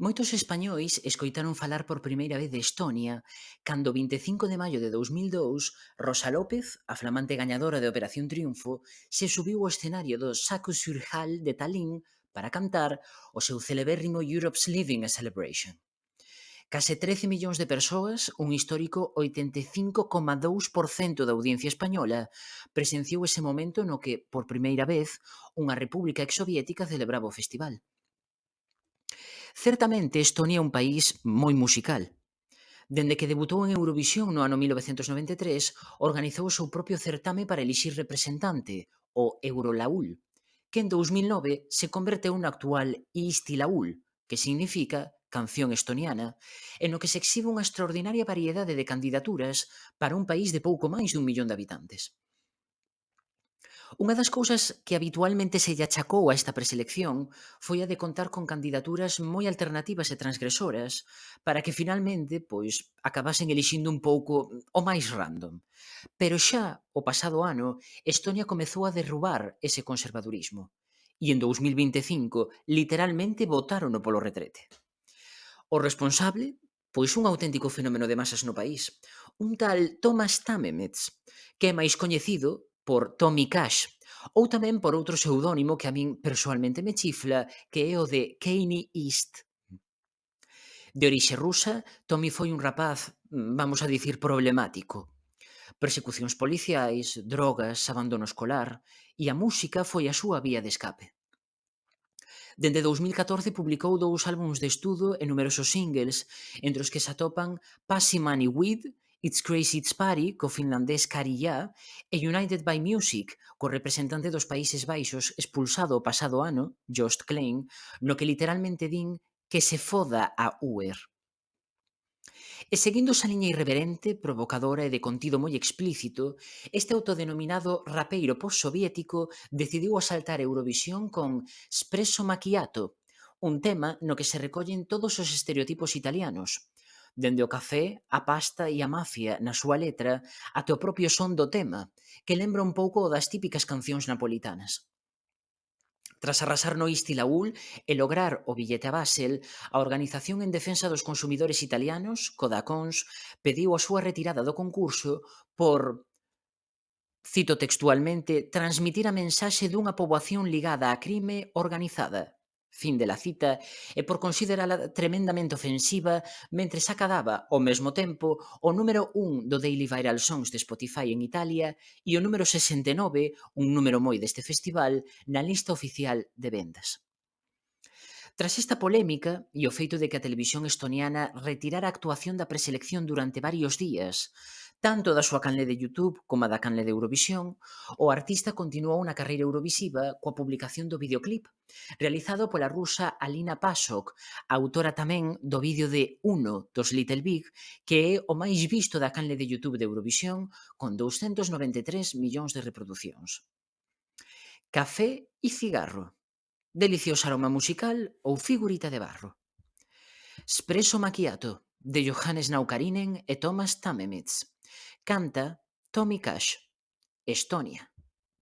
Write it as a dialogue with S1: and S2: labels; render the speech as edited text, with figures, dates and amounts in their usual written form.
S1: Moitos españois escoitaron falar por primeira vez de Estonia cando o 25 de maio de 2002 Rosa López, a flamante gañadora de Operación Triunfo, se subiu ao escenario do Saco Surhal de Tallinn para cantar o seu celebérrimo Europe's Living a Celebration. Case 13 millóns de persoas, un histórico 85,2% da audiencia española, presenciou ese momento no que, por primeira vez, unha república exsoviética celebraba o festival. Certamente Estonia é un país moi musical. Dende que debutou en Eurovisión no ano 1993, organizou o seu propio certame para elixir representante, o Eurolaul, que en 2009 se converteu no actual Istilaul, que significa canción estoniana, e no que se exhibe unha extraordinaria variedade de candidaturas para un país de pouco máis dun millón de habitantes. Unha das cousas que habitualmente se lle achacou a esta preselección foi a de contar con candidaturas moi alternativas e transgresoras para que finalmente acabasen elixindo un pouco o máis random. Pero xa o pasado ano Estonia comezou a derrubar ese conservadurismo e en 2025 literalmente botárono polo retrete. O responsable? Pois un auténtico fenómeno de masas no país, un tal Thomas Tamemets, que é máis coñecido por Tommy Cash, ou tamén por outro pseudónimo que a min persoalmente me chifla, que é o de Kanye East. De orixe rusa, Tommy foi un rapaz, vamos a dicir, problemático. Persecucións policiais, drogas, abandono escolar, e a música foi a súa vía de escape. Dende 2014 publicou 2 álbums de estudo e numerosos singles, entre os que se atopan Passy Money With, It's Crazy It's Party, co finlandés Kari Ja, e United by Music, co representante dos Países Baixos expulsado o pasado ano, Joost Klein, no que literalmente din que se foda a Uer. E seguindo esa liña irreverente, provocadora e de contido moi explícito, este autodenominado rapeiro postsoviético decidiu asaltar Eurovisión con Espresso Macchiato, un tema no que se recollen todos os estereotipos italianos, dende o café, a pasta e a mafia na súa letra até o propio son do tema, que lembra un pouco o das típicas cancións napolitanas. Tras arrasar no Istilaul e lograr o billete a Basel, a Organización en Defensa dos Consumidores Italianos, Codacons, pediu a súa retirada do concurso por, cito textualmente, transmitir a mensaxe dunha poboación ligada á crime organizada. Fin de la cita, e por considerala tremendamente ofensiva, mentres acadaba, ao mesmo tempo, o número 1 do Daily Viral Songs de Spotify en Italia e o número 69, un número moi deste festival, na lista oficial de vendas. Tras esta polémica e o feito de que a televisión estoniana retirara a actuación da preselección durante varios días, tanto da súa canle de YouTube como da canle de Eurovisión, o artista continuou na carreira eurovisiva coa publicación do videoclip, realizado pola rusa Alina Pasok, autora tamén do vídeo de Uno dos Little Big, que é o máis visto da canle de YouTube de Eurovisión, con 293 millóns de reproducións. Café e cigarro. Delicioso aroma musical ou figurita de barro. Espresso Macchiato, de Johannes Naukarinen e Thomas Tamemets. Canta Tommy Cash, Estonia.